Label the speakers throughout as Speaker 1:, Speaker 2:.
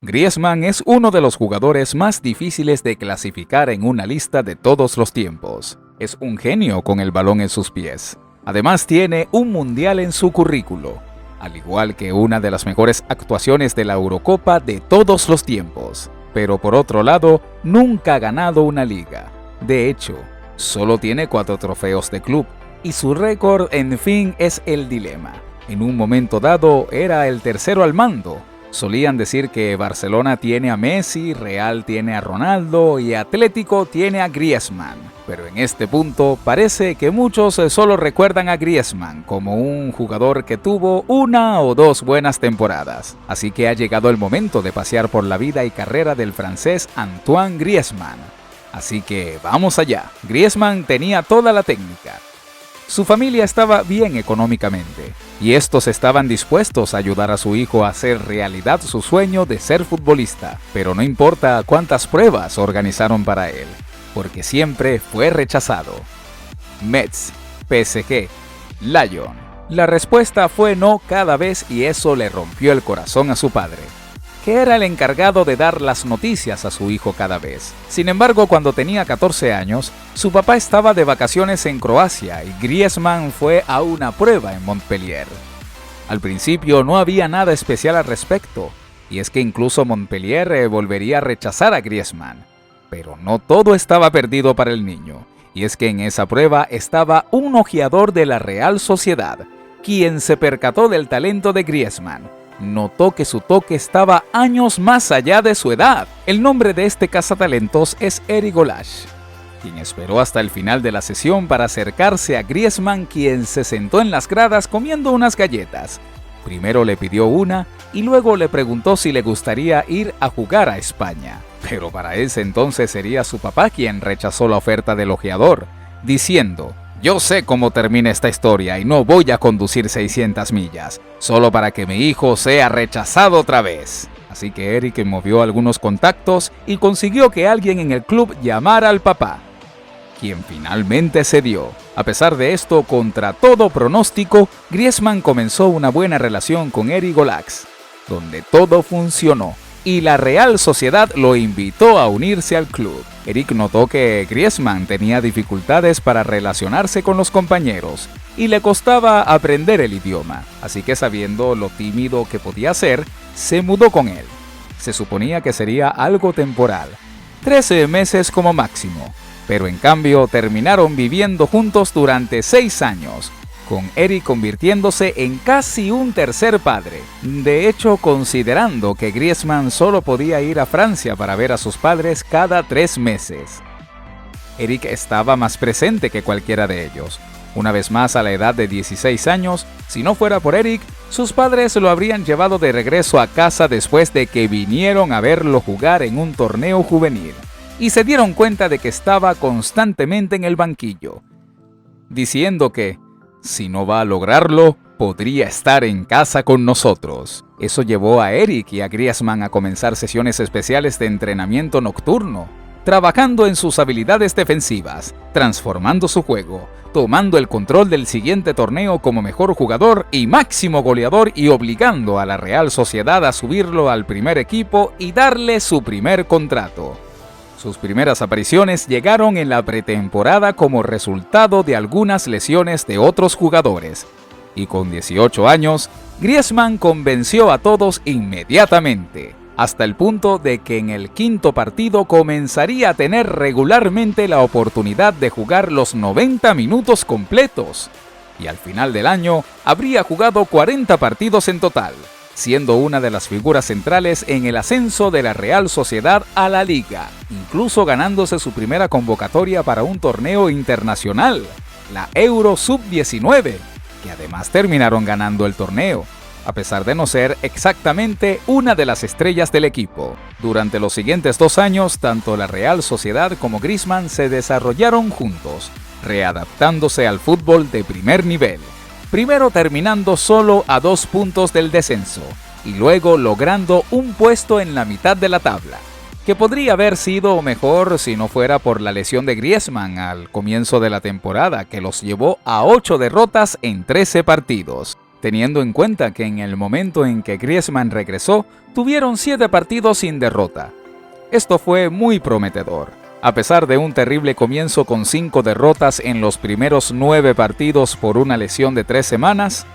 Speaker 1: Griezmann es uno de los jugadores más difíciles de clasificar en una lista de todos los tiempos. Es un genio con el balón en sus pies. Además tiene un mundial en su currículo, al igual que una de las mejores actuaciones de la Eurocopa de todos los tiempos. Pero por otro lado, nunca ha ganado una liga. De hecho, solo tiene 4 trofeos de club, y su récord, en fin, es el dilema. En un momento dado, era el tercero al mando. Solían decir que Barcelona tiene a Messi, Real tiene a Ronaldo y Atlético tiene a Griezmann. Pero en este punto parece que muchos solo recuerdan a Griezmann como un jugador que tuvo 1 o 2 buenas temporadas. Así que ha llegado el momento de pasear por la vida y carrera del francés Antoine Griezmann. Así que vamos allá. Griezmann tenía toda la técnica. Su familia estaba bien económicamente, y estos estaban dispuestos a ayudar a su hijo a hacer realidad su sueño de ser futbolista, pero no importa cuántas pruebas organizaron para él, porque siempre fue rechazado. Metz, PSG, Lyon. La respuesta fue no cada vez y eso le rompió el corazón a su padre, que era el encargado de dar las noticias a su hijo cada vez. Sin embargo, cuando tenía 14 años, su papá estaba de vacaciones en Croacia y Griezmann fue a una prueba en Montpellier. Al principio no había nada especial al respecto, y es que incluso Montpellier volvería a rechazar a Griezmann. Pero no todo estaba perdido para el niño, y es que en esa prueba estaba un ojeador de la Real Sociedad, quien se percató del talento de Griezmann. Notó que su toque estaba años más allá de su edad. El nombre de este cazatalentos es Eric Goulash, quien esperó hasta el final de la sesión para acercarse a Griezmann, quien se sentó en las gradas comiendo unas galletas. Primero le pidió una y luego le preguntó si le gustaría ir a jugar a España. Pero para ese entonces sería su papá quien rechazó la oferta del ojeador, diciendo: «Yo sé cómo termina esta historia y no voy a conducir 600 millas, solo para que mi hijo sea rechazado otra vez». Así que Eric movió algunos contactos y consiguió que alguien en el club llamara al papá, quien finalmente cedió. A pesar de esto, contra todo pronóstico, Griezmann comenzó una buena relación con Eric Goulash, donde todo funcionó, y la Real Sociedad lo invitó a unirse al club. Eric notó que Griezmann tenía dificultades para relacionarse con los compañeros y le costaba aprender el idioma, así que sabiendo lo tímido que podía ser, se mudó con él. Se suponía que sería algo temporal, 13 meses como máximo, pero en cambio terminaron viviendo juntos durante 6 años, con Eric convirtiéndose en casi un tercer padre. De hecho, considerando que Griezmann solo podía ir a Francia para ver a sus padres cada 3 meses. Eric estaba más presente que cualquiera de ellos. Una vez más, a la edad de 16 años, si no fuera por Eric, sus padres lo habrían llevado de regreso a casa después de que vinieron a verlo jugar en un torneo juvenil, y se dieron cuenta de que estaba constantemente en el banquillo, diciendo que si no va a lograrlo, podría estar en casa con nosotros. Eso llevó a Eric y a Griezmann a comenzar sesiones especiales de entrenamiento nocturno, trabajando en sus habilidades defensivas, transformando su juego, tomando el control del siguiente torneo como mejor jugador y máximo goleador y obligando a la Real Sociedad a subirlo al primer equipo y darle su primer contrato. Sus primeras apariciones llegaron en la pretemporada como resultado de algunas lesiones de otros jugadores, y con 18 años, Griezmann convenció a todos inmediatamente, hasta el punto de que en el 5º partido comenzaría a tener regularmente la oportunidad de jugar los 90 minutos completos, y al final del año habría jugado 40 partidos en total, siendo una de las figuras centrales en el ascenso de la Real Sociedad a la Liga, incluso ganándose su primera convocatoria para un torneo internacional, la Euro Sub-19, que además terminaron ganando el torneo, a pesar de no ser exactamente una de las estrellas del equipo. Durante los siguientes 2 años, tanto la Real Sociedad como Griezmann se desarrollaron juntos, readaptándose al fútbol de primer nivel. Primero terminando solo a 2 puntos del descenso, y luego logrando un puesto en la mitad de la tabla, que podría haber sido mejor si no fuera por la lesión de Griezmann al comienzo de la temporada, que los llevó a 8 derrotas en 13 partidos. teniendo en cuenta que en el momento en que Griezmann regresó, tuvieron 7 partidos sin derrota. Esto fue muy prometedor. A pesar de un terrible comienzo con 5 derrotas en los primeros 9 partidos por una lesión de 3 semanas,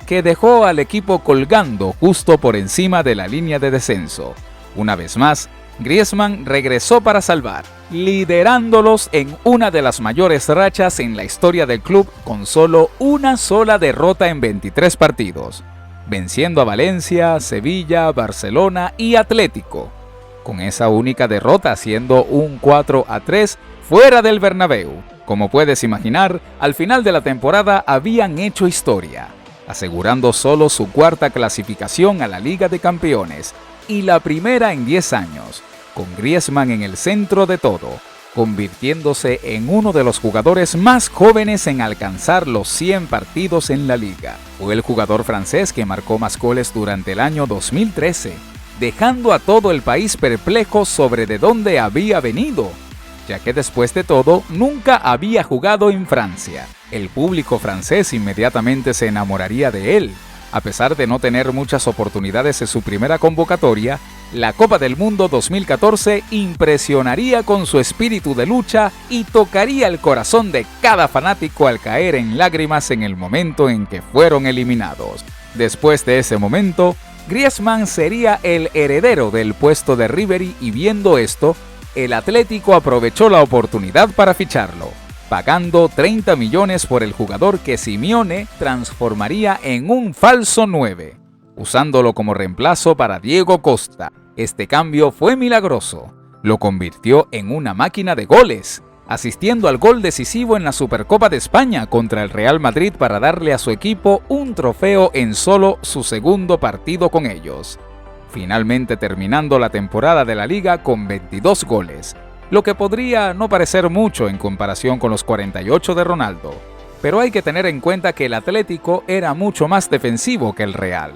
Speaker 1: que dejó al equipo colgando justo por encima de la línea de descenso. Una vez más, Griezmann regresó para salvar, liderándolos en una de las mayores rachas en la historia del club con solo una sola derrota en 23 partidos, venciendo a Valencia, Sevilla, Barcelona y Atlético, con esa única derrota siendo un 4-3 fuera del Bernabéu. Como puedes imaginar, al final de la temporada habían hecho historia, asegurando solo su 4ª clasificación a la Liga de Campeones y la primera en 10 años, con Griezmann en el centro de todo, convirtiéndose en uno de los jugadores más jóvenes en alcanzar los 100 partidos en la liga. Fue el jugador francés que marcó más goles durante el año 2013, dejando a todo el país perplejo sobre de dónde había venido, ya que después de todo nunca había jugado en Francia. El público francés inmediatamente se enamoraría de él. A pesar de no tener muchas oportunidades en su primera convocatoria, la Copa del Mundo 2014 impresionaría con su espíritu de lucha y tocaría el corazón de cada fanático al caer en lágrimas en el momento en que fueron eliminados. Después de ese momento, Griezmann sería el heredero del puesto de Ribéry y viendo esto, el Atlético aprovechó la oportunidad para ficharlo, pagando 30 millones por el jugador que Simeone transformaría en un falso 9, usándolo como reemplazo para Diego Costa. Este cambio fue milagroso, lo convirtió en una máquina de goles, asistiendo al gol decisivo en la Supercopa de España contra el Real Madrid para darle a su equipo un trofeo en solo su 2º partido con ellos, finalmente terminando la temporada de la Liga con 22 goles, lo que podría no parecer mucho en comparación con los 48 de Ronaldo, pero hay que tener en cuenta que el Atlético era mucho más defensivo que el Real,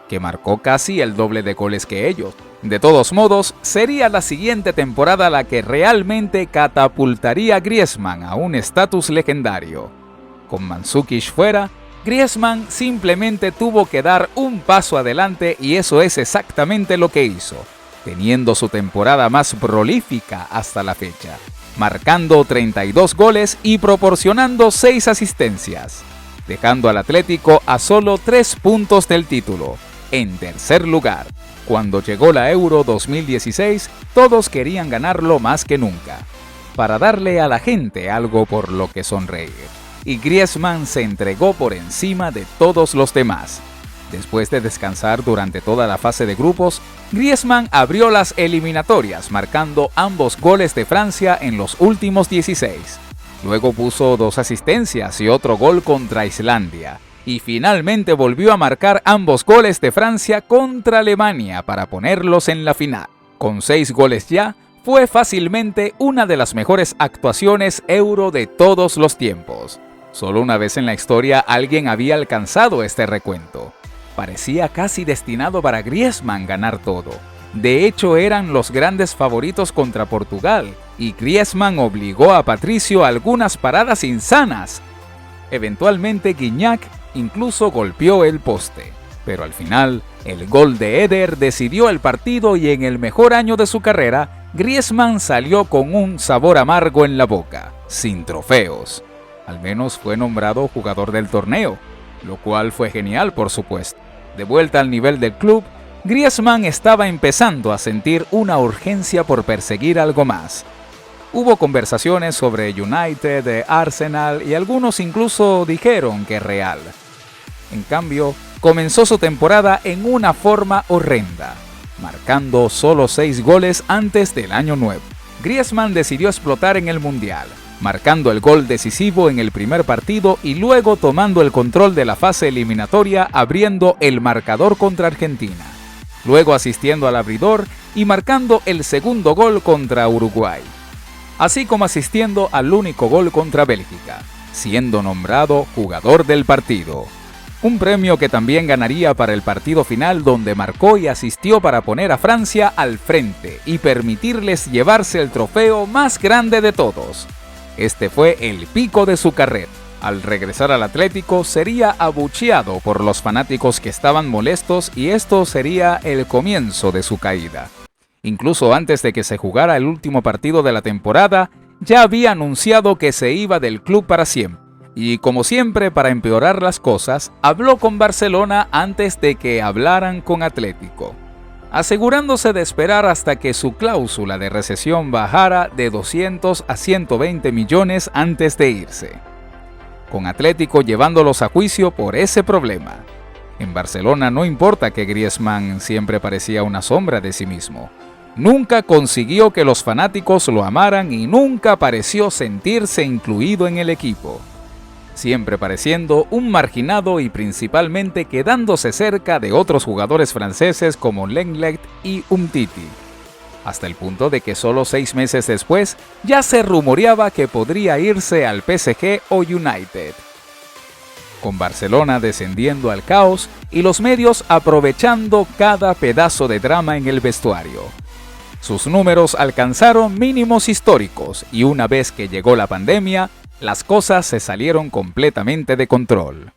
Speaker 1: que marcó casi el doble de goles que ellos. De todos modos, sería la siguiente temporada la que realmente catapultaría a Griezmann a un estatus legendario. Con Mandzukic fuera, Griezmann simplemente tuvo que dar un paso adelante y eso es exactamente lo que hizo, teniendo su temporada más prolífica hasta la fecha, marcando 32 goles y proporcionando 6 asistencias, dejando al Atlético a solo 3 puntos del título, en tercer lugar. Cuando llegó la Euro 2016, todos querían ganarlo más que nunca, para darle a la gente algo por lo que sonreír, y Griezmann se entregó por encima de todos los demás. Después de descansar durante toda la fase de grupos, Griezmann abrió las eliminatorias, marcando ambos goles de Francia en los últimos 16. Luego puso 2 asistencias y otro gol contra Islandia, y finalmente volvió a marcar ambos goles de Francia contra Alemania para ponerlos en la final. Con 6 goles ya, fue fácilmente una de las mejores actuaciones Euro de todos los tiempos. Solo una vez en la historia alguien había alcanzado este recuento. Parecía casi destinado para Griezmann ganar todo. De hecho, eran los grandes favoritos contra Portugal, y Griezmann obligó a Patricio a algunas paradas insanas. Eventualmente Gignac incluso golpeó el poste, pero al final, el gol de Eder decidió el partido y en el mejor año de su carrera, Griezmann salió con un sabor amargo en la boca, sin trofeos. Al menos fue nombrado jugador del torneo, lo cual fue genial por supuesto. De vuelta al nivel del club, Griezmann estaba empezando a sentir una urgencia por perseguir algo más. Hubo conversaciones sobre United, Arsenal y algunos incluso dijeron que Real. En cambio, comenzó su temporada en una forma horrenda, marcando solo 6 goles antes del año nuevo. Griezmann decidió explotar en el Mundial, marcando el gol decisivo en el primer partido y luego tomando el control de la fase eliminatoria abriendo el marcador contra Argentina, luego asistiendo al abridor y marcando el segundo gol contra Uruguay, así como asistiendo al único gol contra Bélgica, siendo nombrado jugador del partido. Un premio que también ganaría para el partido final donde marcó y asistió para poner a Francia al frente y permitirles llevarse el trofeo más grande de todos. Este fue el pico de su carrera. Al regresar al Atlético sería abucheado por los fanáticos que estaban molestos y esto sería el comienzo de su caída. Incluso antes de que se jugara el último partido de la temporada, ya había anunciado que se iba del club para siempre. Y como siempre, para empeorar las cosas, habló con Barcelona antes de que hablaran con Atlético, asegurándose de esperar hasta que su cláusula de rescisión bajara de 200 a 120 millones antes de irse, con Atlético llevándolos a juicio por ese problema. En Barcelona no importa que Griezmann siempre parecía una sombra de sí mismo. Nunca consiguió que los fanáticos lo amaran y nunca pareció sentirse incluido en el equipo, siempre pareciendo un marginado y principalmente quedándose cerca de otros jugadores franceses como Lenglet y Umtiti, hasta el punto de que solo 6 meses después ya se rumoreaba que podría irse al PSG o United. Con Barcelona descendiendo al caos y los medios aprovechando cada pedazo de drama en el vestuario. Sus números alcanzaron mínimos históricos y una vez que llegó la pandemia, las cosas se salieron completamente de control.